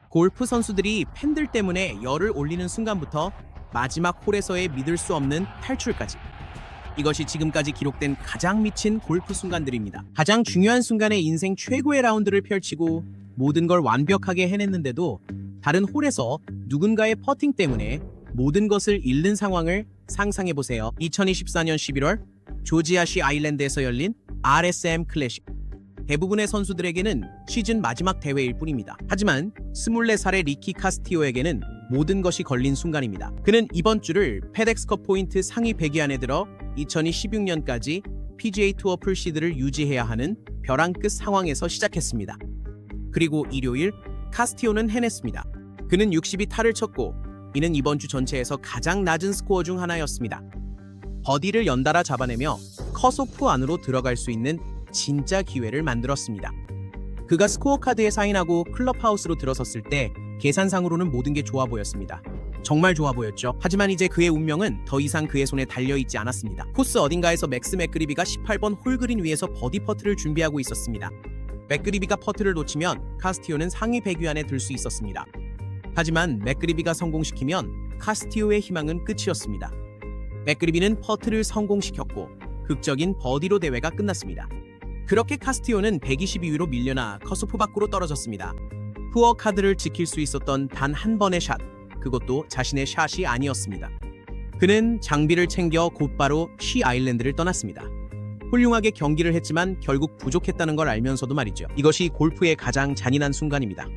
골프 선수들이 팬들 때문에 열을 올리는 순간부터 마지막 홀에서의 믿을 수 없는 탈출까지. 이것이 지금까지 기록된 가장 미친 골프 순간들입니다. 가장 중요한 순간에 인생 최고의 라운드를 펼치고 모든 걸 완벽하게 해냈는데도 다른 홀에서 누군가의 퍼팅 때문에 모든 것을 잃는 상황을 상상해보세요. 2024년 11월 조지아시 아일랜드에서 열린 RSM 클래식. 대부분의 선수들에게는 시즌 마지막 대회일 뿐입니다. 하지만 24살의 리키 카스티오에게는 모든 것이 걸린 순간입니다. 그는 이번 주를 페덱스컵 포인트 상위 100위 안에 들어 2016년까지 PGA 투어 풀시드를 유지해야 하는 벼랑 끝 상황에서 시작했습니다. 그리고 일요일 카스티오는 해냈습니다. 그는 62타를 쳤고 이는 이번 주 전체에서 가장 낮은 스코어 중 하나였습니다. 버디를 연달아 잡아내며 컷오프 안으로 들어갈 수 있는 진짜 기회를 만들었습니다. 그가 스코어 카드에 사인하고 클럽하우스로 들어섰을 때 계산상으로는 모든 게 좋아 보였습니다. 정말 좋아 보였죠. 하지만 이제 그의 운명은 더 이상 그의 손에 달려있지 않았습니다. 코스 어딘가에서 맥스 맥그리비가 18번 홀그린 위에서 버디 퍼트를 준비하고 있었습니다. 맥그리비가 퍼트를 놓치면 카스티오는 상위 100위 안에 들 수 있었습니다. 하지만 맥그리비가 성공시키면 카스티오의 희망은 끝이었습니다. 맥그리비는 퍼트를 성공시켰고 극적인 버디로 대회가 끝났습니다. 그렇게 카스티오는 122위로 밀려나 컷오프 밖으로 떨어졌습니다. 푸어 카드를 지킬 수 있었던 단 한 번의 샷, 그것도 자신의 샷이 아니었습니다. 그는 장비를 챙겨 곧바로 쉬 아일랜드를 떠났습니다. 훌륭하게 경기를 했지만 결국 부족했다는 걸 알면서도 말이죠. 이것이 골프의 가장 잔인한 순간입니다.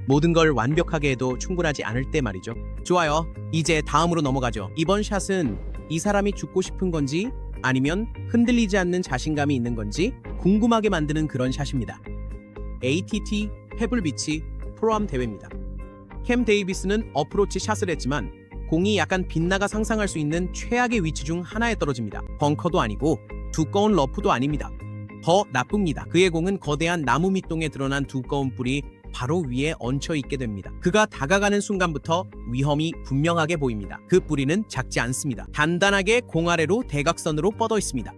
모든 걸 완벽하게 해도 충분하지 않을 때 말이죠. 좋아요. 이제 다음으로 넘어가죠. 이번 샷은 이 사람이 죽고 싶은 건지 아니면 흔들리지 않는 자신감이 있는 건지 궁금하게 만드는 그런 샷입니다. ATT 페블비치 프로암 대회입니다. 캠 데이비스는 어프로치 샷을 했지만 공이 약간 빗나가 상상할 수 있는 최악의 위치 중 하나에 떨어집니다. 벙커도 아니고 두꺼운 러프도 아닙니다. 더 나쁩니다. 그의 공은 거대한 나무 밑동에 드러난 두꺼운 뿔이 바로 위에 얹혀 있게 됩니다. 그가 다가가는 순간부터 위험이 분명하게 보입니다. 그 뿌리는 작지 않습니다. 단단하게 공 아래로 대각선으로 뻗어 있습니다.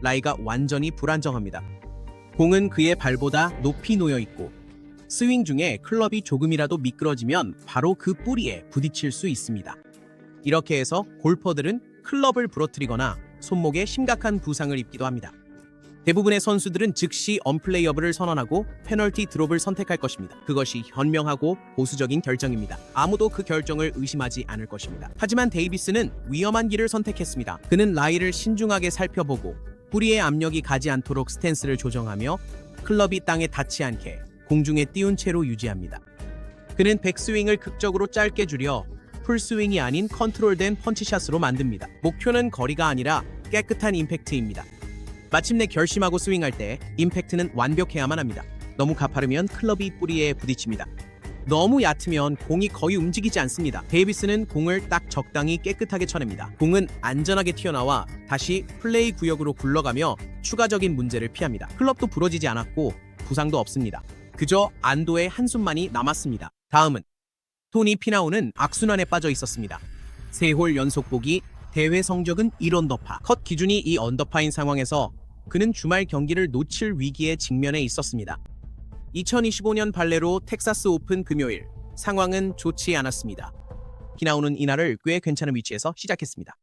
라이가 완전히 불안정합니다. 공은 그의 발보다 높이 놓여 있고 스윙 중에 클럽이 조금이라도 미끄러지면 바로 그 뿌리에 부딪힐 수 있습니다. 이렇게 해서 골퍼들은 클럽을 부러뜨리거나 손목에 심각한 부상을 입기도 합니다. 대부분의 선수들은 즉시 언플레이어블을 선언하고 페널티 드롭을 선택할 것입니다. 그것이 현명하고 보수적인 결정입니다. 아무도 그 결정을 의심하지 않을 것입니다. 하지만 데이비스는 위험한 길을 선택했습니다. 그는 라이를 신중하게 살펴보고 뿌리의 압력이 가지 않도록 스탠스를 조정하며 클럽이 땅에 닿지 않게 공중에 띄운 채로 유지합니다. 그는 백스윙을 극적으로 짧게 줄여 풀스윙이 아닌 컨트롤된 펀치샷으로 만듭니다. 목표는 거리가 아니라 깨끗한 임팩트입니다. 마침내 결심하고 스윙할 때 임팩트는 완벽해야만 합니다. 너무 가파르면 클럽이 뿌리에 부딪힙니다. 너무 얕으면 공이 거의 움직이지 않습니다. 데이비스는 공을 딱 적당히 깨끗하게 쳐냅니다. 공은 안전하게 튀어나와 다시 플레이 구역으로 굴러가며 추가적인 문제를 피합니다. 클럽도 부러지지 않았고 부상도 없습니다. 그저 안도의 한숨만이 남았습니다. 다음은 토니 피나우는 악순환에 빠져 있었습니다. 3홀 연속 보기, 대회 성적은 1언더파. 컷 기준이 이 언더파인 상황에서 그는 주말 경기를 놓칠 위기에 직면해 있었습니다. 2025년 발레로 텍사스 오픈 금요일, 상황은 좋지 않았습니다. 피나우는 이날을 꽤 괜찮은 위치에서 시작했습니다.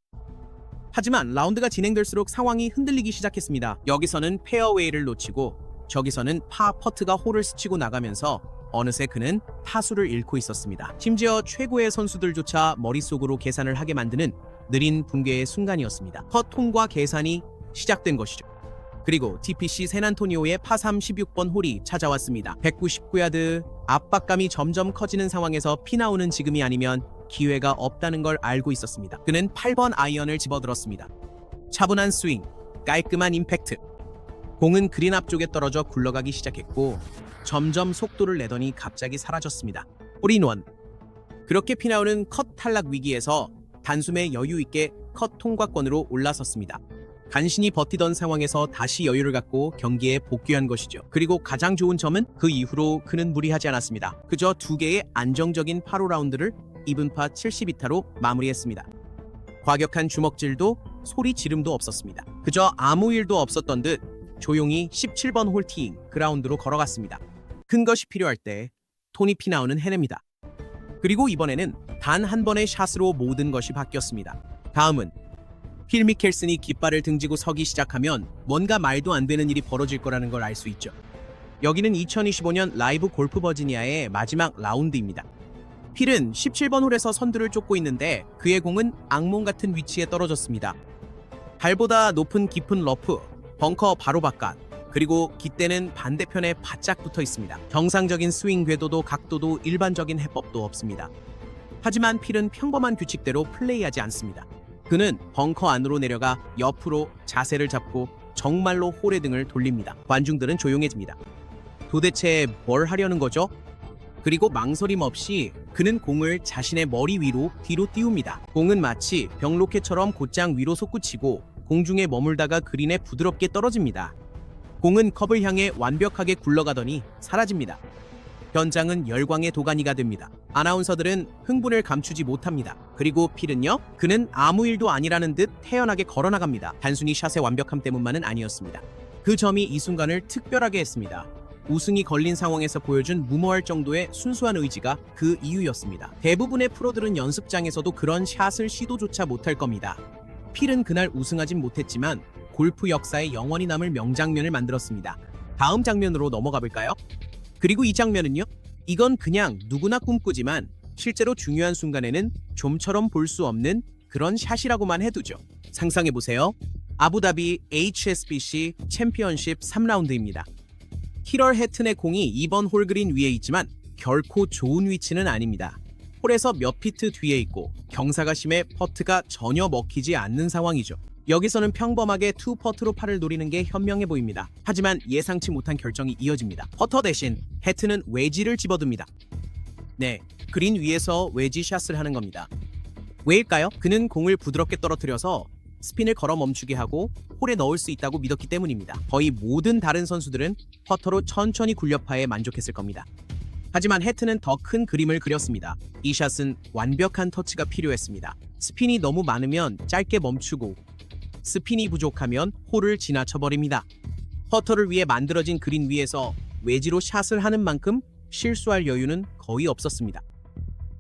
하지만 라운드가 진행될수록 상황이 흔들리기 시작했습니다. 여기서는 페어웨이를 놓치고 저기서는 파 퍼트가 홀을 스치고 나가면서 어느새 그는 타수를 잃고 있었습니다. 심지어 최고의 선수들조차 머릿속으로 계산을 하게 만드는 느린 붕괴의 순간이었습니다. 컷 통과 계산이 시작된 것이죠. 그리고 TPC 샌안토니오의 파3 16번 홀이 찾아왔습니다. 199야드, 압박감이 점점 커지는 상황에서 피나우는 지금이 아니면 기회가 없다는 걸 알고 있었습니다. 그는 8번 아이언을 집어들었습니다. 차분한 스윙, 깔끔한 임팩트. 공은 그린 앞쪽에 떨어져 굴러가기 시작했고 점점 속도를 내더니 갑자기 사라졌습니다. 홀인원. 그렇게 피나우는 컷 탈락 위기에서 단숨에 여유 있게 컷 통과권으로 올라섰습니다. 간신히 버티던 상황에서 다시 여유를 갖고 경기에 복귀한 것이죠. 그리고 가장 좋은 점은 그 이후로 그는 무리하지 않았습니다. 그저 2개의 안정적인 파로 라운드를 이븐파 72타로 마무리했습니다. 과격한 주먹질도 소리 지름도 없었습니다. 그저 아무 일도 없었던 듯 조용히 17번 홀 티잉 그라운드로 걸어갔습니다. 큰 것이 필요할 때 토니 피나우는 해냅니다. 그리고 이번에는 단 한 번의 샷으로 모든 것이 바뀌었습니다. 다음은 필 미켈슨이 깃발을 등지고 서기 시작하면 뭔가 말도 안 되는 일이 벌어질 거라는 걸 알 수 있죠. 여기는 2025년 라이브 골프 버지니아의 마지막 라운드입니다. 필은 17번 홀에서 선두를 쫓고 있는데 그의 공은 악몽 같은 위치에 떨어졌습니다. 발보다 높은 깊은 러프, 벙커 바로 바깥, 그리고 깃대는 반대편에 바짝 붙어 있습니다. 정상적인 스윙 궤도도 각도도 일반적인 해법도 없습니다. 하지만 필은 평범한 규칙대로 플레이하지 않습니다. 그는 벙커 안으로 내려가 옆으로 자세를 잡고 정말로 홀의 등을 돌립니다. 관중들은 조용해집니다. 도대체 뭘 하려는 거죠? 그리고 망설임 없이 그는 공을 자신의 머리 위로 뒤로 띄웁니다. 공은 마치 벽로켓처럼 곧장 위로 솟구치고 공중에 머물다가 그린에 부드럽게 떨어집니다. 공은 컵을 향해 완벽하게 굴러가더니 사라집니다. 현장은 열광의 도가니가 됩니다. 아나운서들은 흥분을 감추지 못합니다. 그리고 필은요? 그는 아무 일도 아니라는 듯 태연하게 걸어나갑니다. 단순히 샷의 완벽함 때문만은 아니었습니다. 그 점이 이 순간을 특별하게 했습니다. 우승이 걸린 상황에서 보여준 무모할 정도의 순수한 의지가 그 이유였습니다. 대부분의 프로들은 연습장에서도 그런 샷을 시도조차 못할 겁니다. 필은 그날 우승하진 못했지만 골프 역사에 영원히 남을 명장면을 만들었습니다. 다음 장면으로 넘어가 볼까요? 그리고 이 장면은요? 이건 그냥 누구나 꿈꾸지만 실제로 중요한 순간에는 좀처럼 볼 수 없는 그런 샷이라고만 해두죠. 상상해보세요. 아부다비 HSBC 챔피언십 3라운드입니다. 키럴 해튼의 공이 2번 홀 그린 위에 있지만 결코 좋은 위치는 아닙니다. 홀에서 몇 피트 뒤에 있고 경사가 심해 퍼트가 전혀 먹히지 않는 상황이죠. 여기서는 평범하게 투 퍼트로 팔을 노리는 게 현명해 보입니다. 하지만 예상치 못한 결정이 이어집니다. 퍼터 대신 해튼은 웨지를 집어듭니다. 네, 그린 위에서 웨지 샷을 하는 겁니다. 왜일까요? 그는 공을 부드럽게 떨어뜨려서 스핀을 걸어 멈추게 하고 홀에 넣을 수 있다고 믿었기 때문입니다. 거의 모든 다른 선수들은 퍼터로 천천히 굴려파에 만족했을 겁니다. 하지만 해튼은 더 큰 그림을 그렸습니다. 이 샷은 완벽한 터치가 필요했습니다. 스핀이 너무 많으면 짧게 멈추고 스핀이 부족하면 홀을 지나쳐버립니다. 퍼터를 위해 만들어진 그린 위에서 웨지로 샷을 하는 만큼 실수할 여유는 거의 없었습니다.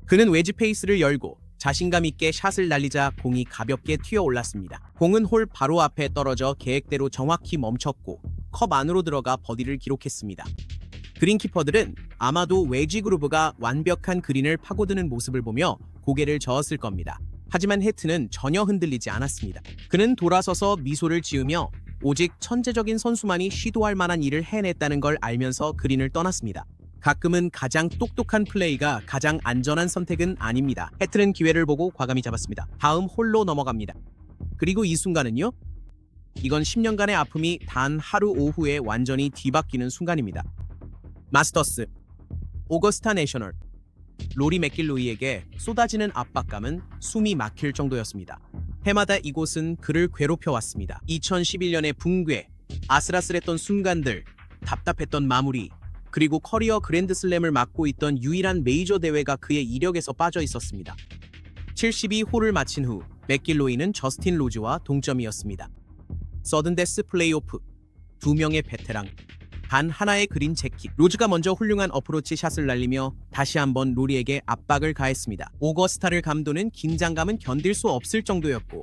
그는 웨지 페이스를 열고 자신감 있게 샷을 날리자 공이 가볍게 튀어 올랐습니다. 공은 홀 바로 앞에 떨어져 계획대로 정확히 멈췄고 컵 안으로 들어가 버디를 기록했습니다. 그린키퍼들은 아마도 웨지 그루브가 완벽한 그린을 파고드는 모습을 보며 고개를 저었을 겁니다. 하지만 해튼은 전혀 흔들리지 않았습니다. 그는 돌아서서 미소를 지으며 오직 천재적인 선수만이 시도할 만한 일을 해냈다는 걸 알면서 그린을 떠났습니다. 가끔은 가장 똑똑한 플레이가 가장 안전한 선택은 아닙니다. 해튼은 기회를 보고 과감히 잡았습니다. 다음 홀로 넘어갑니다. 그리고 이 순간은요? 이건 10년간의 아픔이 단 하루 오후에 완전히 뒤바뀌는 순간입니다. 마스터스, 오거스타 내셔널, 로리 맥길로이에게 쏟아지는 압박감은 숨이 막힐 정도였습니다. 해마다 이곳은 그를 괴롭혀왔습니다. 2011년의 붕괴, 아슬아슬했던 순간들, 답답했던 마무리, 그리고 커리어 그랜드슬램을 맡고 있던 유일한 메이저 대회가 그의 이력에서 빠져 있었습니다. 72홀을 마친 후 맥길로이는 저스틴 로즈와 동점이었습니다. 서든데스 플레이오프, 두 명의 베테랑, 단 하나의 그린 재킷. 로즈가 먼저 훌륭한 어프로치 샷을 날리며 다시 한번 로리에게 압박을 가했습니다. 오거스타를 감도는 긴장감은 견딜 수 없을 정도였고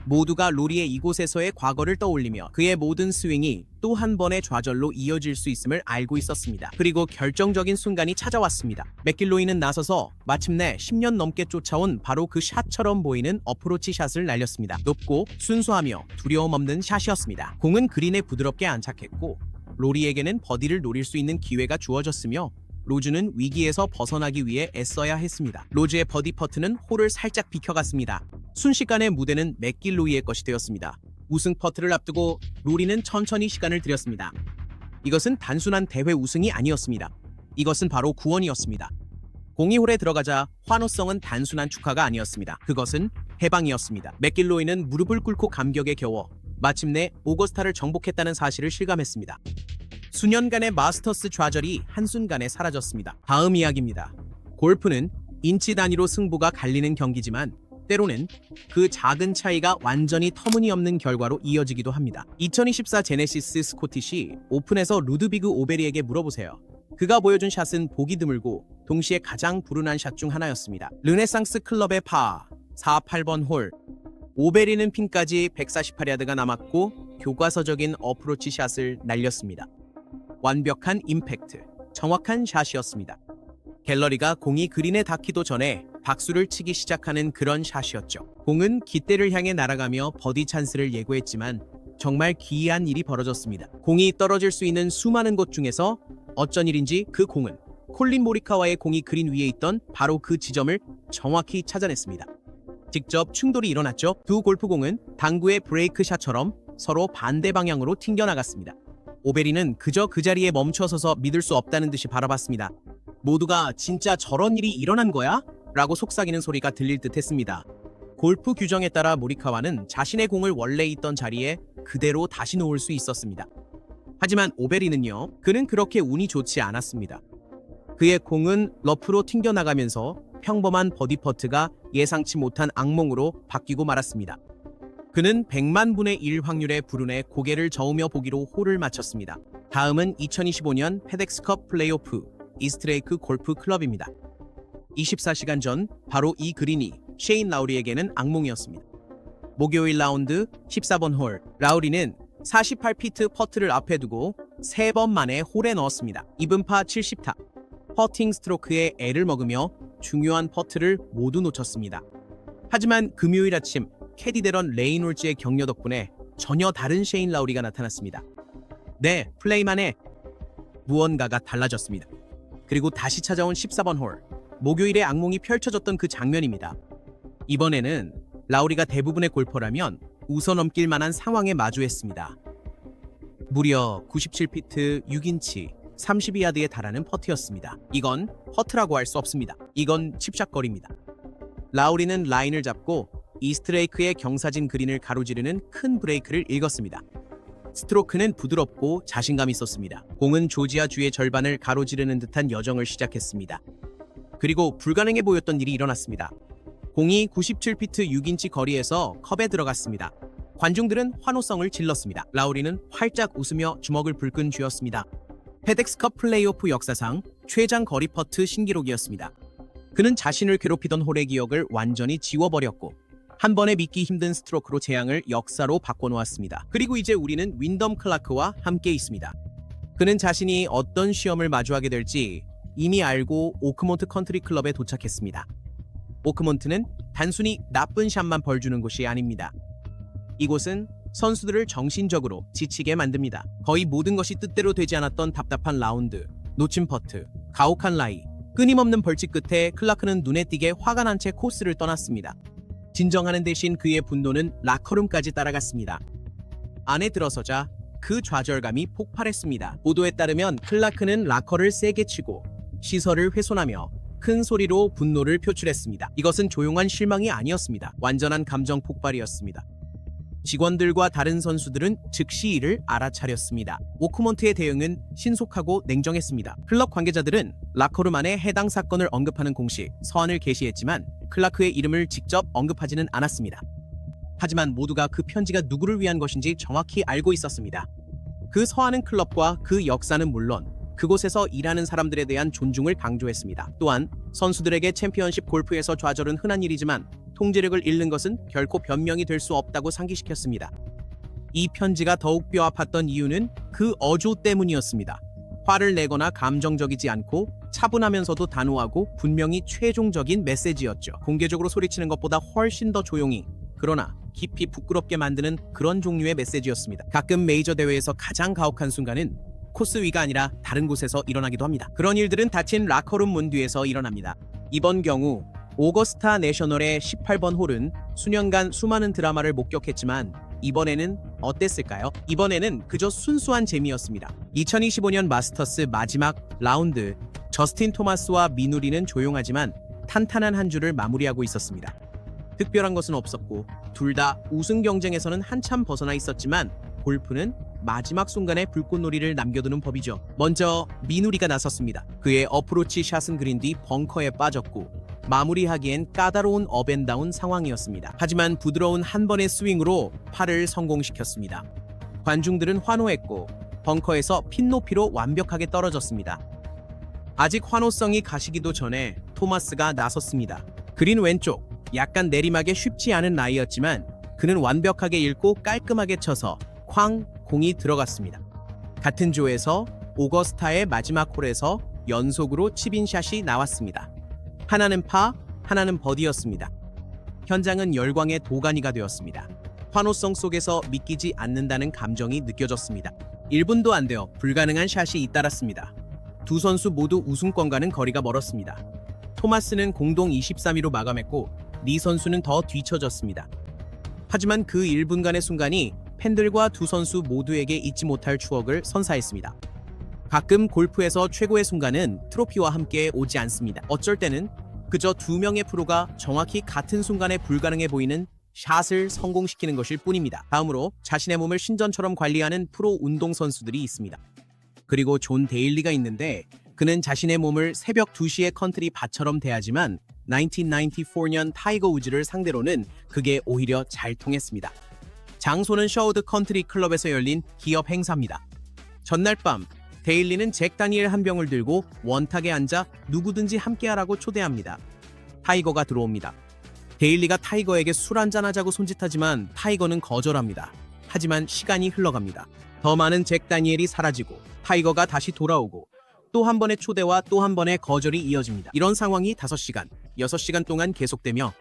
모두가 로리의 이곳에서의 과거를 떠올리며 그의 모든 스윙이 또 한 번의 좌절로 이어질 수 있음을 알고 있었습니다. 그리고 결정적인 순간이 찾아왔습니다. 맥길로이는 나서서 마침내 10년 넘게 쫓아온 바로 그 샷처럼 보이는 어프로치 샷을 날렸습니다. 높고 순수하며 두려움 없는 샷이었습니다. 공은 그린에 부드럽게 안착했고 로리에게는 버디를 노릴 수 있는 기회가 주어졌으며 로즈는 위기에서 벗어나기 위해 애써야 했습니다. 로즈의 버디 퍼트는 홀을 살짝 비켜갔습니다. 순식간에 무대는 맥길로이의 것이 되었습니다. 우승 퍼트를 앞두고 로리는 천천히 시간을 들였습니다. 이것은 단순한 대회 우승이 아니었습니다. 이것은 바로 구원이었습니다. 공이 홀에 들어가자 환호성은 단순한 축하가 아니었습니다. 그것은 해방이었습니다. 맥길로이는 무릎을 꿇고 감격에 겨워 마침내 오거스타를 정복했다는 사실을 실감했습니다. 수년간의 마스터스 좌절이 한순간에 사라졌습니다. 다음 이야기입니다. 골프는 인치 단위로 승부가 갈리는 경기지만 때로는 그 작은 차이가 완전히 터무니없는 결과로 이어지기도 합니다. 2024 제네시스 스코티시 오픈에서 루드비그 오베리에게 물어보세요. 그가 보여준 샷은 보기 드물고 동시에 가장 불운한 샷 중 하나였습니다. 르네상스 클럽의 파 4-8번 홀. 오베리는 핀까지 148야드가 남았고 교과서적인 어프로치 샷을 날렸습니다. 완벽한 임팩트, 정확한 샷이었습니다. 갤러리가 공이 그린에 닿기도 전에 박수를 치기 시작하는 그런 샷이었죠. 공은 깃대를 향해 날아가며 버디 찬스를 예고했지만 정말 기이한 일이 벌어졌습니다. 공이 떨어질 수 있는 수많은 곳 중에서 어쩐 일인지 그 공은 콜린 모리카와의 공이 그린 위에 있던 바로 그 지점을 정확히 찾아냈습니다. 직접 충돌이 일어났죠. 두 골프공은 당구의 브레이크 샷처럼 서로 반대 방향으로 튕겨나갔습니다. 오베리는 그저 그 자리에 멈춰서서 믿을 수 없다는 듯이 바라봤습니다. 모두가 진짜 저런 일이 일어난 거야? 라고 속삭이는 소리가 들릴 듯 했습니다. 골프 규정에 따라 모리카와는 자신의 공을 원래 있던 자리에 그대로 다시 놓을 수 있었습니다. 하지만 오베리는요, 그는 그렇게 운이 좋지 않았습니다. 그의 공은 러프로 튕겨나가면서 평범한 버디 퍼트가 예상치 못한 악몽으로 바뀌고 말았습니다. 그는 100만 분의 1 확률의 불운에 고개를 저으며 보기로 홀을 마쳤습니다. 다음은 2025년 페덱스컵 플레이오프 이스트레이크 골프 클럽입니다. 24시간 전 바로 이 그린이 셰인 라우리에게는 악몽이었습니다. 목요일 라운드 14번 홀, 라우리는 48피트 퍼트를 앞에 두고 3번 만에 홀에 넣었습니다. 이분파 70타, 퍼팅 스트로크에 애를 먹으며 중요한 퍼트를 모두 놓쳤습니다. 하지만 금요일 아침 캐디데런 레이놀즈의 격려 덕분에 전혀 다른 셰인 라우리가 나타났습니다. 네, 플레이만에 무언가가 달라졌습니다. 그리고 다시 찾아온 14번 홀, 목요일의 악몽이 펼쳐졌던 그 장면입니다. 이번에는 라우리가 대부분의 골퍼라면 웃어넘길 만한 상황에 마주했습니다. 무려 97피트 6인치 32야드에 달하는 퍼트였습니다. 이건 퍼트라고 할 수 없습니다. 이건 칩샷거리입니다. 라우리는 라인을 잡고 이스트레이크의 경사진 그린을 가로지르는 큰 브레이크를 읽었습니다. 스트로크는 부드럽고 자신감 있었습니다. 공은 조지아 주의 절반을 가로지르는 듯한 여정을 시작했습니다. 그리고 불가능해 보였던 일이 일어났습니다. 공이 97피트 6인치 거리에서 컵에 들어갔습니다. 관중들은 환호성을 질렀습니다. 라우리는 활짝 웃으며 주먹을 불끈 쥐었습니다. 페덱스컵 플레이오프 역사상 최장 거리 퍼트 신기록이었습니다. 그는 자신을 괴롭히던 홀의 기억을 완전히 지워버렸고 한 번에 믿기 힘든 스트로크로 재앙을 역사로 바꿔놓았습니다. 그리고 이제 우리는 윈덤 클라크와 함께 있습니다. 그는 자신이 어떤 시험을 마주하게 될지 이미 알고 오크몬트 컨트리 클럽에 도착했습니다. 오크몬트는 단순히 나쁜 샷만 벌주는 곳이 아닙니다. 이곳은 선수들을 정신적으로 지치게 만듭니다. 거의 모든 것이 뜻대로 되지 않았던 답답한 라운드, 놓친 퍼트, 가혹한 라이, 끊임없는 벌칙 끝에 클라크는 눈에 띄게 화가 난 채 코스를 떠났습니다. 진정하는 대신 그의 분노는 라커룸까지 따라갔습니다. 안에 들어서자 그 좌절감이 폭발했습니다. 보도에 따르면 클라크는 라커를 세게 치고 시설을 훼손하며 큰 소리로 분노를 표출했습니다. 이것은 조용한 실망이 아니었습니다. 완전한 감정 폭발이었습니다. 직원들과 다른 선수들은 즉시 이를 알아차렸습니다. 오크몬트의 대응은 신속하고 냉정했습니다. 클럽 관계자들은 라커룸 안에 해당 사건을 언급하는 공식 서한을 게시했지만 클라크의 이름을 직접 언급하지는 않았습니다. 하지만 모두가 그 편지가 누구를 위한 것인지 정확히 알고 있었습니다. 그 서한은 클럽과 그 역사는 물론 그곳에서 일하는 사람들에 대한 존중을 강조했습니다. 또한 선수들에게 챔피언십 골프에서 좌절은 흔한 일이지만 통제력을 잃는 것은 결코 변명이 될 수 없다고 상기시켰습니다. 이 편지가 더욱 뼈 아팠던 이유는 그 어조 때문이었습니다. 화를 내거나 감정적이지 않고 차분하면서도 단호하고 분명히 최종적인 메시지였죠. 공개적으로 소리치는 것보다 훨씬 더 조용히, 그러나 깊이 부끄럽게 만드는 그런 종류의 메시지였습니다. 가끔 메이저 대회에서 가장 가혹한 순간은 코스 위가 아니라 다른 곳에서 일어나기도 합니다. 그런 일들은 닫힌 라커룸 문 뒤에서 일어납니다. 이번 경우 오거스타 내셔널의 18번 홀은 수년간 수많은 드라마를 목격했지만 이번에는 어땠을까요? 이번에는 그저 순수한 재미였습니다. 2025년 마스터스 마지막 라운드, 저스틴 토마스와 미누리는 조용하지만 탄탄한 한 주를 마무리하고 있었습니다. 특별한 것은 없었고 둘 다 우승 경쟁에서는 한참 벗어나 있었지만 골프는 마지막 순간에 불꽃놀이를 남겨두는 법이죠. 먼저 미누리가 나섰습니다. 그의 어프로치 샷은 그린 뒤 벙커에 빠졌고 마무리하기엔 까다로운 업앤다운 상황이었습니다. 하지만 부드러운 한 번의 스윙으로 파를 성공시켰습니다. 관중들은 환호했고 벙커에서 핀 높이로 완벽하게 떨어졌습니다. 아직 환호성이 가시기도 전에 토마스가 나섰습니다. 그린 왼쪽, 약간 내리막에 쉽지 않은 라이였지만 그는 완벽하게 읽고 깔끔하게 쳐서 쾅 공이 들어갔습니다. 같은 조에서 오거스타의 마지막 홀에서 연속으로 칩인샷이 나왔습니다. 하나는 파, 하나는 버디였습니다. 현장은 열광의 도가니가 되었습니다. 환호성 속에서 믿기지 않는다는 감정이 느껴졌습니다. 1분도 안 되어 불가능한 샷이 잇따랐습니다. 두 선수 모두 우승권과는 거리가 멀었습니다. 토마스는 공동 23위로 마감했고 리 선수는 더 뒤처졌습니다. 하지만 그 1분간의 순간이 팬들과 두 선수 모두에게 잊지 못할 추억을 선사했습니다. 가끔 골프에서 최고의 순간은 트로피와 함께 오지 않습니다. 어쩔 때는 그저 두 명의 프로가 정확히 같은 순간에 불가능해 보이는 샷을 성공시키는 것일 뿐입니다. 다음으로 자신의 몸을 신전처럼 관리하는 프로 운동선수들이 있습니다. 그리고 존 데일리가 있는데 그는 자신의 몸을 새벽 2시의 컨트리 밭처럼 대하지만 1994년 타이거 우즈를 상대로는 그게 오히려 잘 통했습니다. 장소는 셔우드 컨트리 클럽에서 열린 기업 행사입니다. 전날 밤 데일리는 잭 다니엘 한 병을 들고 원탁에 앉아 누구든지 함께하라고 초대합니다. 타이거가 들어옵니다. 데일리가 타이거에게 술 한잔하자고 손짓하지만 타이거는 거절합니다. 하지만 시간이 흘러갑니다. 더 많은 잭 다니엘이 사라지고 타이거가 다시 돌아오고 또 한 번의 초대와 또 한 번의 거절이 이어집니다. 이런 상황이 5시간, 6시간 동안 계속되며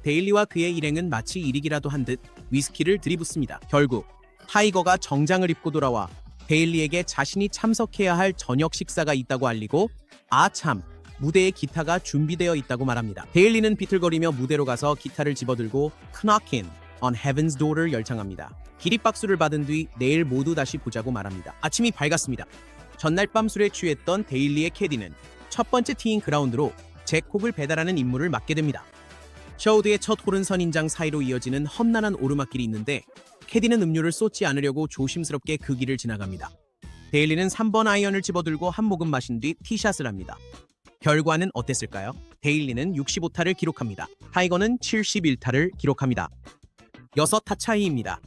데일리와 그의 일행은 마치 일이기라도 한 듯 위스키를 들이붓습니다. 결국 타이거가 정장을 입고 돌아와 데일리에게 자신이 참석해야 할 저녁 식사가 있다고 알리고 아참 무대에 기타가 준비되어 있다고 말합니다. 데일리는 비틀거리며 무대로 가서 기타를 집어들고 Knockin' on Heaven's Door를 열창합니다. 기립박수를 받은 뒤 내일 모두 다시 보자고 말합니다. 아침이 밝았습니다. 전날 밤 술에 취했던 데일리의 캐디는 첫 번째 티잉 그라운드로 잭콕을 배달하는 임무를 맡게 됩니다. 셔우드의 첫 홀은 선인장 사이로 이어지는 험난한 오르막길이 있는데 캐디는 음료를 쏟지 않으려고 조심스럽게 그 길을 지나갑니다. 데일리는 3번 아이언을 집어들고 한 모금 마신 뒤 티샷을 합니다. 결과는 어땠을까요? 데일리는 65타를 기록합니다. 타이거는 71타를 기록합니다. 6타 차이입니다.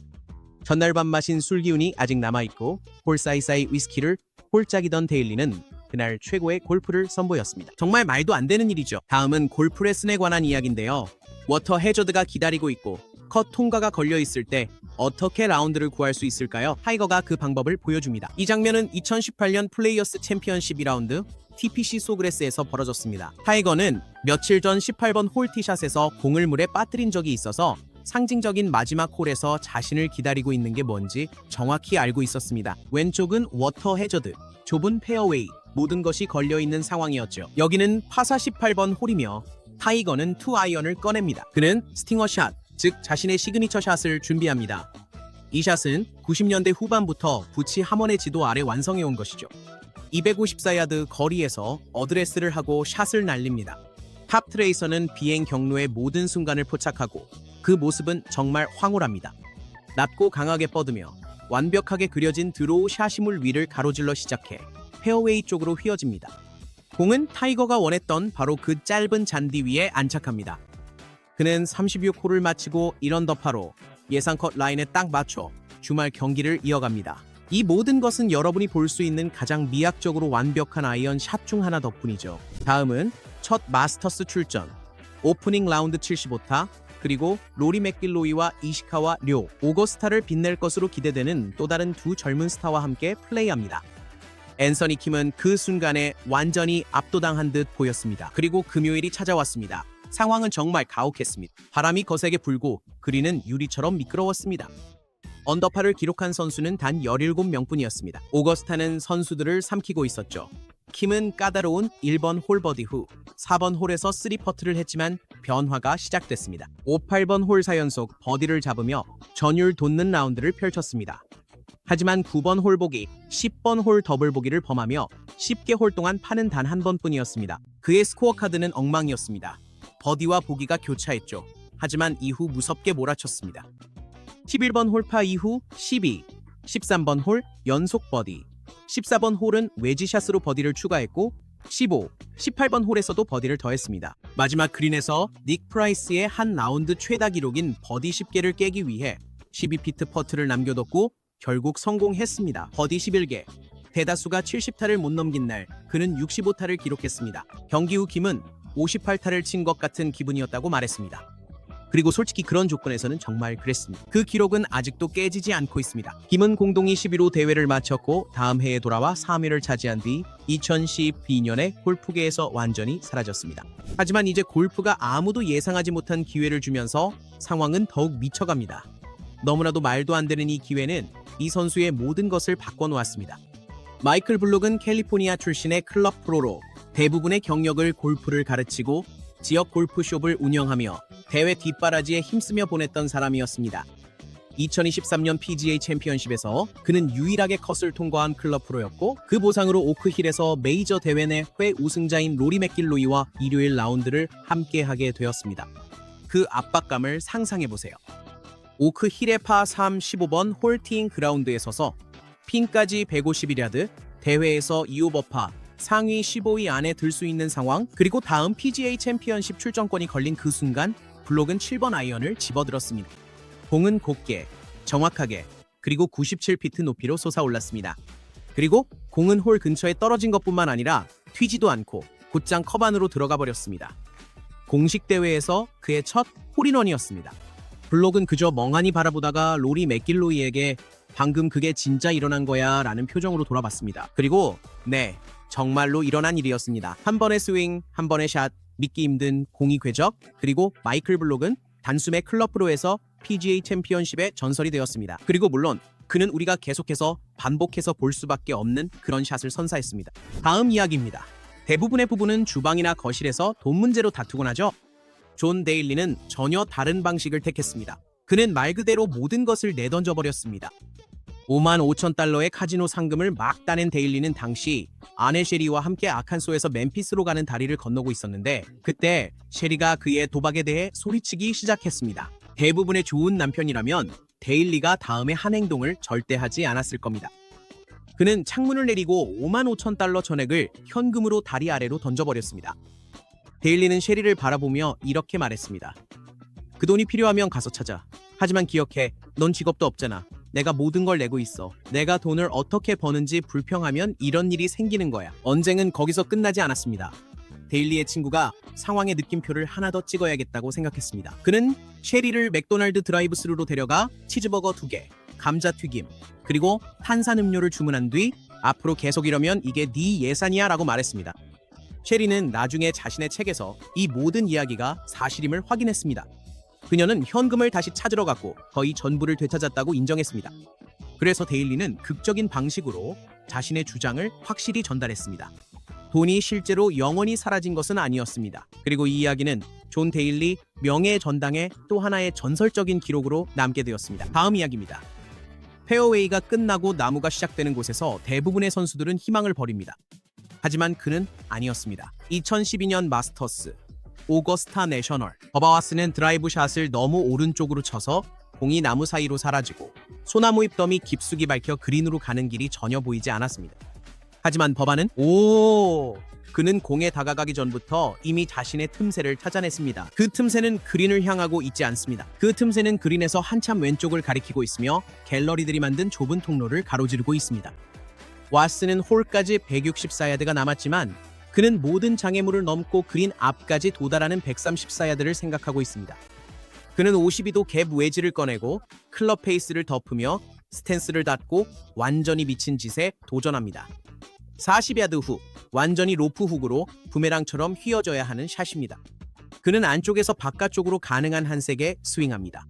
전날 밤 마신 술 기운이 아직 남아있고 홀 사이사이 위스키를 홀짝이던 데일리는 그날 최고의 골프를 선보였습니다. 정말 말도 안 되는 일이죠. 다음은 골프 레슨에 관한 이야기인데요. 워터 해저드가 기다리고 있고 컷 통과가 걸려있을 때 어떻게 라운드를 구할 수 있을까요? 타이거가 그 방법을 보여줍니다. 이 장면은 2018년 플레이어스 챔피언십 2라운드 TPC 소그레스에서 벌어졌습니다. 타이거는 며칠 전 18번 홀 티샷에서 공을 물에 빠뜨린 적이 있어서 상징적인 마지막 홀에서 자신을 기다리고 있는 게 뭔지 정확히 알고 있었습니다. 왼쪽은 워터 해저드, 좁은 페어웨이, 모든 것이 걸려있는 상황이었죠. 여기는 파사 18번 홀이며 타이거는 투 아이언을 꺼냅니다. 그는 스팅어 샷, 즉 자신의 시그니처 샷을 준비합니다. 이 샷은 90년대 후반부터 부치 하먼의 지도 아래 완성해온 것이죠. 254야드 거리에서 어드레스를 하고 샷을 날립니다. 탑 트레이서는 비행 경로의 모든 순간을 포착하고 그 모습은 정말 황홀합니다. 낮고 강하게 뻗으며 완벽하게 그려진 드로우 샷이물 위를 가로질러 시작해 페어웨이 쪽으로 휘어집니다. 공은 타이거가 원했던 바로 그 짧은 잔디 위에 안착합니다. 그는 36홀을 마치고 1언더파로 예상컷 라인에 딱 맞춰 주말 경기를 이어갑니다. 이 모든 것은 여러분이 볼 수 있는 가장 미학적으로 완벽한 아이언 샷 중 하나 덕분이죠. 다음은 첫 마스터스 출전, 오프닝 라운드 75타, 그리고 로리 맥길로이와 이시카와 료, 오거스타를 빛낼 것으로 기대되는 또 다른 두 젊은 스타와 함께 플레이합니다. 앤서니 킴은 그 순간에 완전히 압도당한 듯 보였습니다. 그리고 금요일이 찾아왔습니다. 상황은 정말 가혹했습니다. 바람이 거세게 불고 그린은 유리처럼 미끄러웠습니다. 언더파를 기록한 선수는 단 17명뿐이었습니다. 오거스타는 선수들을 삼키고 있었죠. 킴은 까다로운 1번 홀 버디 후 4번 홀에서 3퍼트를 했지만 변화가 시작됐습니다. 5, 8번 홀 4연속 버디를 잡으며 전율 돋는 라운드를 펼쳤습니다. 하지만 9번 홀 보기, 10번 홀 더블 보기를 범하며 10개 홀 동안 파는 단 한 번뿐이었습니다. 그의 스코어 카드는 엉망이었습니다. 버디와 보기가 교차했죠. 하지만 이후 무섭게 몰아쳤습니다. 11번 홀파 이후 12, 13번 홀 연속 버디, 14번 홀은 웨지샷으로 버디를 추가했고 15, 18번 홀에서도 버디를 더했습니다. 마지막 그린에서 닉 프라이스의 한 라운드 최다 기록인 버디 10개를 깨기 위해 12피트 퍼트를 남겨뒀고 결국 성공했습니다. 버디 11개, 대다수가 70타를 못 넘긴 날 그는 65타를 기록했습니다. 경기 후 김은 58타를 친 것 같은 기분이었다고 말했습니다. 그리고 솔직히 그런 조건에서는 정말 그랬습니다. 그 기록은 아직도 깨지지 않고 있습니다. 김은 공동이 11호 대회를 마쳤고 다음 해에 돌아와 3위를 차지한 뒤 2012년에 골프계에서 완전히 사라졌습니다. 하지만 이제 골프가 아무도 예상하지 못한 기회를 주면서 상황은 더욱 미쳐갑니다. 너무나도 말도 안 되는 이 기회는 이 선수의 모든 것을 바꿔놓았습니다. 마이클 블록은 캘리포니아 출신의 클럽 프로로 대부분의 경력을 골프를 가르치고 지역 골프숍을 운영하며 대회 뒷바라지에 힘쓰며 보냈던 사람이었습니다. 2023년 PGA 챔피언십에서 그는 유일하게 컷을 통과한 클럽 프로였고 그 보상으로 오크힐에서 메이저 대회 내 회 우승자인 로리 맥길로이와 일요일 라운드를 함께하게 되었습니다. 그 압박감을 상상해보세요. 오크힐의 파 3 15번 홀티잉 그라운드에 서서 핀까지 151야드, 대회에서 2오버파, 상위 15위 안에 들 수 있는 상황, 그리고 다음 PGA 챔피언십 출전권이 걸린 그 순간 블록은 7번 아이언을 집어들었습니다. 공은 곱게, 정확하게, 그리고 97피트 높이로 솟아올랐습니다. 그리고 공은 홀 근처에 떨어진 것뿐만 아니라 튀지도 않고 곧장 컵 안으로 들어가 버렸습니다. 공식 대회에서 그의 첫 홀인원이었습니다. 블록은 그저 멍하니 바라보다가 로리 맥길로이에게 방금 그게 진짜 일어난 거야 라는 표정으로 돌아봤습니다. 그리고 네, 정말로 일어난 일이었습니다. 한 번의 스윙, 한 번의 샷, 믿기 힘든 공이 궤적, 그리고 마이클 블록은 단숨에 클럽 프로에서 PGA 챔피언십의 전설이 되었습니다. 그리고 물론 그는 우리가 계속해서 반복해서 볼 수밖에 없는 그런 샷을 선사했습니다. 다음 이야기입니다. 대부분의 부부는 주방이나 거실에서 돈 문제로 다투곤 하죠. 존 데일리는 전혀 다른 방식을 택했습니다. 그는 말 그대로 모든 것을 내던져버렸습니다. 55,000달러의 카지노 상금을 막 따낸 데일리는 당시 아내 셰리와 함께 아칸소에서 멤피스로 가는 다리를 건너고 있었는데 그때 셰리가 그의 도박에 대해 소리치기 시작했습니다. 대부분의 좋은 남편이라면 데일리가 다음에 한 행동을 절대 하지 않았을 겁니다. 그는 창문을 내리고 55,000달러 전액을 현금으로 다리 아래로 던져버렸습니다. 데일리는 셰리를 바라보며 이렇게 말했습니다. 그 돈이 필요하면 가서 찾아. 하지만 기억해, 넌 직업도 없잖아. 내가 모든 걸 내고 있어. 내가 돈을 어떻게 버는지 불평하면 이런 일이 생기는 거야. 언쟁은 거기서 끝나지 않았습니다. 데일리의 친구가 상황의 느낌표를 하나 더 찍어야겠다고 생각했습니다. 그는 셰리를 맥도날드 드라이브스루로 데려가 치즈버거 2개, 감자튀김, 그리고 탄산음료를 주문한 뒤 앞으로 계속 이러면 이게 네 예산이야 라고 말했습니다. 셰리는 나중에 자신의 책에서 이 모든 이야기가 사실임을 확인했습니다. 그녀는 현금을 다시 찾으러 갔고 거의 전부를 되찾았다고 인정했습니다. 그래서 데일리는 극적인 방식으로 자신의 주장을 확실히 전달했습니다. 돈이 실제로 영원히 사라진 것은 아니었습니다. 그리고 이 이야기는 존 데일리 명예의 전당의 또 하나의 전설적인 기록으로 남게 되었습니다. 다음 이야기입니다. 페어웨이가 끝나고 나무가 시작되는 곳에서 대부분의 선수들은 희망을 버립니다. 하지만 그는 아니었습니다. 2012년 마스터스 오거스타 내셔널, 버바와스는 드라이브 샷을 너무 오른쪽으로 쳐서 공이 나무 사이로 사라지고 소나무 잎덤이 깊숙이 밝혀 그린으로 가는 길이 전혀 보이지 않았습니다. 하지만 버바는 그는 공에 다가가기 전부터 이미 자신의 틈새를 찾아냈습니다. 그 틈새는 그린을 향하고 있지 않습니다. 그 틈새는 그린에서 한참 왼쪽을 가리키고 있으며 갤러리들이 만든 좁은 통로를 가로지르고 있습니다. 와스는 홀까지 164야드가 남았지만 그는 모든 장애물을 넘고 그린 앞까지 도달하는 134야드를 생각하고 있습니다. 그는 52도 갭 웨지를 꺼내고 클럽 페이스를 덮으며 스탠스를 닫고 완전히 미친 짓에 도전합니다. 40야드 후 완전히 로프 훅으로 부메랑처럼 휘어져야 하는 샷입니다. 그는 안쪽에서 바깥쪽으로 가능한 한 색에 스윙합니다.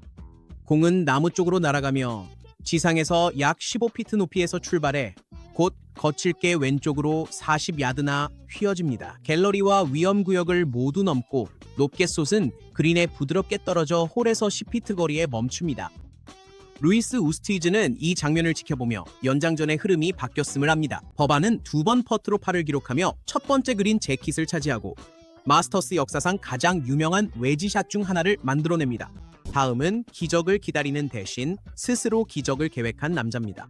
공은 나무 쪽으로 날아가며 지상에서 약 15피트 높이에서 출발해 곧 거칠게 왼쪽으로 40야드나 휘어집니다. 갤러리와 위험구역을 모두 넘고 높게 솟은 그린에 부드럽게 떨어져 홀에서 10피트 거리에 멈춥니다. 루이스 우스티즈는 이 장면을 지켜보며 연장전의 흐름이 바뀌었음을 합니다. 버바는 2번 퍼트로 파를 기록하며 첫 번째 그린 재킷을 차지하고 마스터스 역사상 가장 유명한 웨지샷 중 하나를 만들어냅니다. 다음은 기적을 기다리는 대신 스스로 기적을 계획한 남자입니다.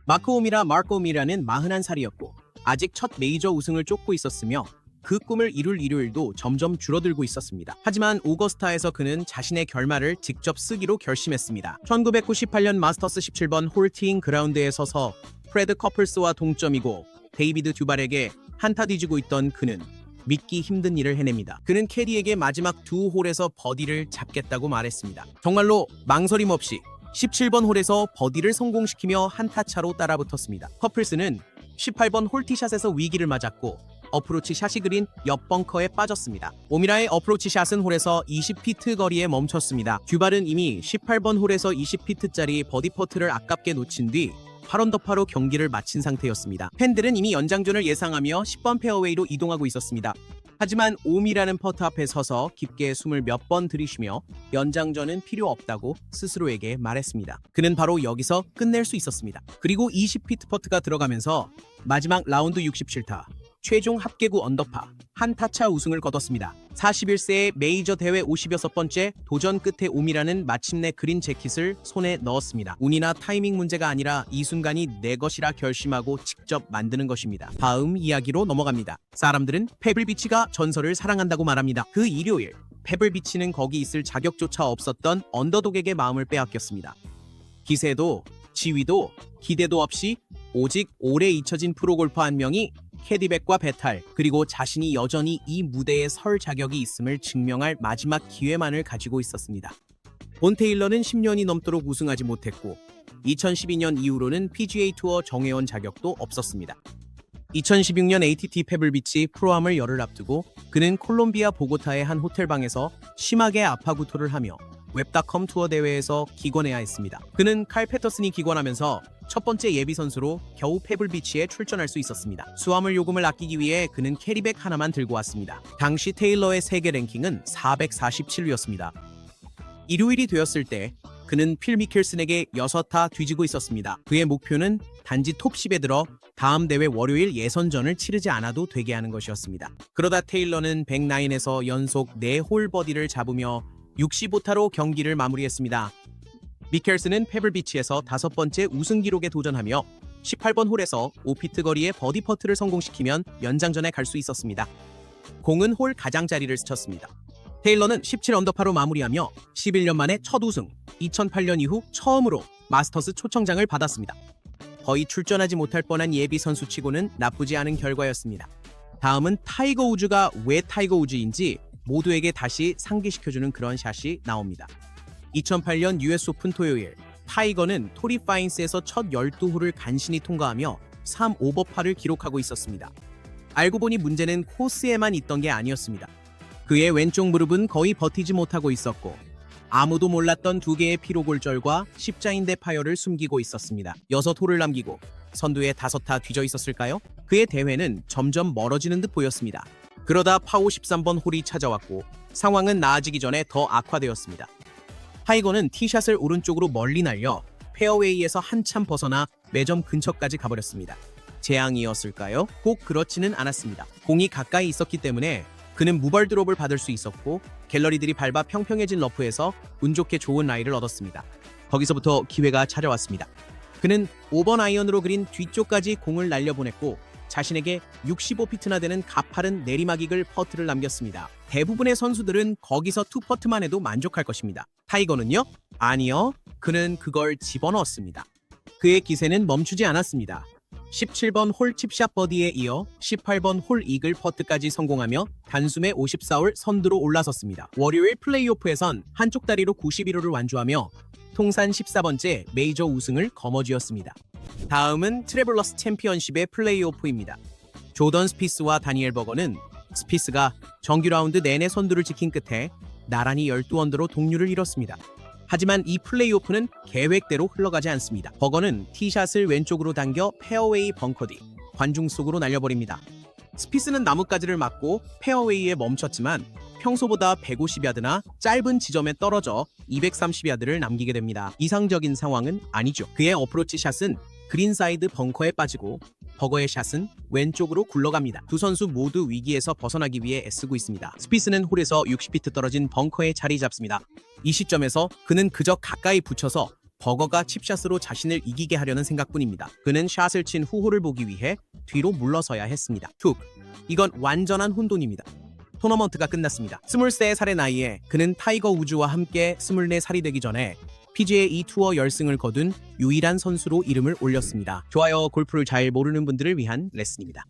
마크 오미라는 41살이었고 아직 첫 메이저 우승을 쫓고 있었으며 그 꿈을 이룰 일요일도 점점 줄어들고 있었습니다. 하지만 오거스타에서 그는 자신의 결말을 직접 쓰기로 결심했습니다. 1998년 마스터스 17번 홀티잉 그라운드에 서서 프레드 커플스와 동점이고 데이비드 듀발에게 한타 뒤지고 있던 그는 믿기 힘든 일을 해냅니다. 그는 캐디에게 마지막 두 홀에서 버디를 잡겠다고 말했습니다. 정말로 망설임 없이 17번 홀에서 버디를 성공시키며 한타 차로 따라붙었습니다. 커플스는 18번 홀티샷에서 위기를 맞았고 어프로치 샷이 그린 옆 벙커에 빠졌습니다. 오미라의 어프로치 샷은 홀에서 20피트 거리에 멈췄습니다. 듀발은 이미 18번 홀에서 20피트짜리 버디 퍼트를 아깝게 놓친 뒤 8언더파로 경기를 마친 상태였습니다. 팬들은 이미 연장전을 예상하며 10번 페어웨이로 이동하고 있었습니다. 하지만 오미라는 퍼트 앞에 서서 깊게 숨을 몇 번 들이쉬며 연장전은 필요 없다고 스스로에게 말했습니다. 그는 바로 여기서 끝낼 수 있었습니다. 그리고 20피트 퍼트가 들어가면서 마지막 라운드 67타 최종 합계구 언더파 한타차 우승을 거뒀습니다. 41세의 메이저 대회 56번째 도전 끝에 오미라는 마침내 그린 재킷을 손에 넣었습니다. 운이나 타이밍 문제가 아니라 이 순간이 내 것이라 결심하고 직접 만드는 것입니다. 다음 이야기로 넘어갑니다. 사람들은 페블비치가 전설을 사랑한다고 말합니다. 그 일요일 페블비치는 거기 있을 자격조차 없었던 언더독에게 마음을 빼앗겼습니다. 기세도 지위도 기대도 없이 오직 오래 잊혀진 프로골퍼 한 명이 캐디백과 배탈 그리고 자신이 여전히 이 무대에 설 자격이 있음을 증명할 마지막 기회만을 가지고 있었습니다. 본 테일러는 10년이 넘도록 우승하지 못했고 2012년 이후로는 PGA 투어 정회원 자격도 없었습니다. 2016년 ATT 페블비치 프로암을 열흘 앞두고 그는 콜롬비아 보고타의 한 호텔방에서 심하게 아파구토를 하며 웹닷컴 투어 대회에서 기권해야 했습니다. 그는 칼 패터슨이 기권하면서 첫 번째 예비 선수로 겨우 페블비치에 출전할 수 있었습니다. 수화물 요금을 아끼기 위해 그는 캐리백 하나만 들고 왔습니다. 당시 테일러의 세계 랭킹은 447위였습니다. 일요일이 되었을 때 그는 필 미켈슨에게 6타 뒤지고 있었습니다. 그의 목표는 단지 톱10에 들어 다음 대회 월요일 예선전을 치르지 않아도 되게 하는 것이었습니다. 그러다 테일러는 109에서 연속 4홀 버디를 잡으며 65타로 경기를 마무리했습니다. 미켈슨은 페블비치에서 5번째 우승 기록에 도전하며 18번 홀에서 5피트 거리의 버디 퍼트를 성공시키면 연장전에 갈 수 있었습니다. 공은 홀 가장자리를 스쳤습니다. 테일러는 17언더파로 마무리하며 11년 만에 첫 우승, 2008년 이후 처음으로 마스터스 초청장을 받았습니다. 거의 출전하지 못할 뻔한 예비 선수치고는 나쁘지 않은 결과였습니다. 다음은 타이거 우즈가 왜 타이거 우즈인지 모두에게 다시 상기시켜주는 그런 샷이 나옵니다. 2008년 US 오픈 토요일 타이거는 토리 파인스에서 첫 12홀을 간신히 통과하며 3오버파를 기록하고 있었습니다. 알고 보니 문제는 코스에만 있던 게 아니었습니다. 그의 왼쪽 무릎은 거의 버티지 못하고 있었고 아무도 몰랐던 2개의 피로골절과 십자인대 파열을 숨기고 있었습니다. 6홀을 남기고 선두에 5타 뒤져 있었을까요? 그의 대회는 점점 멀어지는 듯 보였습니다. 그러다 파 53번 홀이 찾아왔고 상황은 나아지기 전에 더 악화되었습니다. 타이거는 티샷을 오른쪽으로 멀리 날려 페어웨이에서 한참 벗어나 매점 근처까지 가버렸습니다. 재앙이었을까요? 꼭 그렇지는 않았습니다. 공이 가까이 있었기 때문에 그는 무벌 드롭을 받을 수 있었고 갤러리들이 밟아 평평해진 러프에서 운 좋게 좋은 라이를 얻었습니다. 거기서부터 기회가 찾아왔습니다. 그는 5번 아이언으로 그린 뒤쪽까지 공을 날려보냈고 자신에게 65피트나 되는 가파른 내리막이글 퍼트를 남겼습니다. 대부분의 선수들은 거기서 투퍼트만 해도 만족할 것입니다. 타이거는요? 아니요. 그는 그걸 집어넣었습니다. 그의 기세는 멈추지 않았습니다. 17번 홀 칩샷 버디에 이어 18번 홀 이글 퍼트까지 성공하며 단숨에 54홀 선두로 올라섰습니다. 월요일 플레이오프에선 한쪽 다리로 91호를 완주하며 통산 14번째 메이저 우승을 거머쥐었습니다. 다음은 트래블러스 챔피언십의 플레이오프입니다. 조던 스피스와 다니엘 버거는 스피스가 정규 라운드 내내 선두를 지킨 끝에 나란히 12언더로 동률을 이뤘습니다. 하지만 이 플레이오프는 계획대로 흘러가지 않습니다. 버거는 티샷을 왼쪽으로 당겨 페어웨이 벙커 뒤 관중 속으로 날려버립니다. 스피스는 나뭇가지를 맞고 페어웨이에 멈췄지만 평소보다 150야드나 짧은 지점에 떨어져 230야드를 남기게 됩니다. 이상적인 상황은 아니죠. 그의 어프로치 샷은 그린 사이드 벙커에 빠지고 버거의 샷은 왼쪽으로 굴러갑니다. 두 선수 모두 위기에서 벗어나기 위해 애쓰고 있습니다. 스피스는 홀에서 60피트 떨어진 벙커에 자리 잡습니다. 이 시점에서 그는 그저 가까이 붙여서 버거가 칩샷으로 자신을 이기게 하려는 생각뿐입니다. 그는 샷을 친 후호를 보기 위해 뒤로 물러서야 했습니다. 툭 이건 완전한 혼돈입니다. 토너먼트가 끝났습니다. 23살의 나이에 그는 타이거 우즈와 함께 24살이 되기 전에 PGA 투어 열승을 거둔 유일한 선수로 이름을 올렸습니다. 좋아요, 골프를 잘 모르는 분들을 위한 레슨입니다.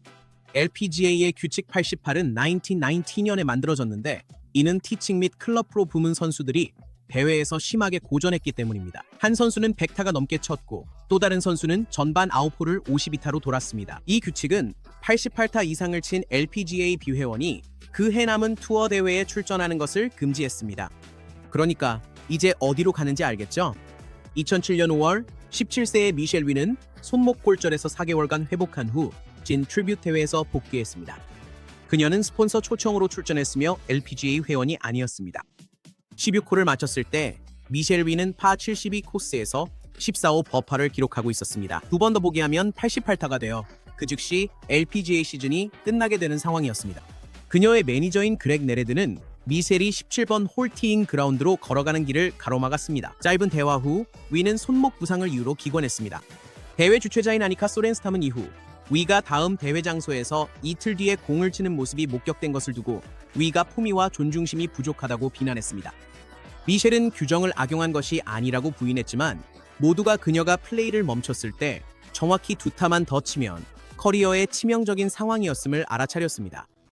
LPGA의 규칙 88은 1990년에 만들어졌는데 이는 티칭 및 클럽 프로 부문 선수들이 대회에서 심하게 고전했기 때문입니다. 한 선수는 100타가 넘게 쳤고 또 다른 선수는 전반 9홀을 52타로 돌았습니다. 이 규칙은 88타 이상을 친 LPGA 비회원이 그 해 남은 투어 대회에 출전하는 것을 금지했습니다. 그러니까 이제 어디로 가는지 알겠죠? 2007년 5월 17세의 미셸 위는 손목 골절에서 4개월간 회복한 후 진 트리뷰트 대회에서 복귀했습니다. 그녀는 스폰서 초청으로 출전했으며 LPGA 회원이 아니었습니다. 16홀을 마쳤을 때 미셸 위는 파 72 코스에서 14호 버파를 기록하고 있었습니다. 두 번 더 보기하면 88타가 되어 그 즉시 LPGA 시즌이 끝나게 되는 상황이었습니다. 그녀의 매니저인 그렉 네레드는 미셸이 17번 홀티잉 그라운드로 걸어가는 길을 가로막았습니다. 짧은 대화 후 위는 손목 부상을 이유로 기권했습니다. 대회 주최자인 아니카 소렌스탐은 이후 위가 다음 대회 장소에서 이틀 뒤에 공을 치는 모습이 목격된 것을 두고 위가 품위와 존중심이 부족하다고 비난했습니다. 미셸은 규정을 악용한 것이 아니라고 부인했지만 모두가 그녀가 플레이를 멈췄을 때 정확히 2타만 더 치면 커리어에 치명적인 상황이었음을 알아차렸습니다.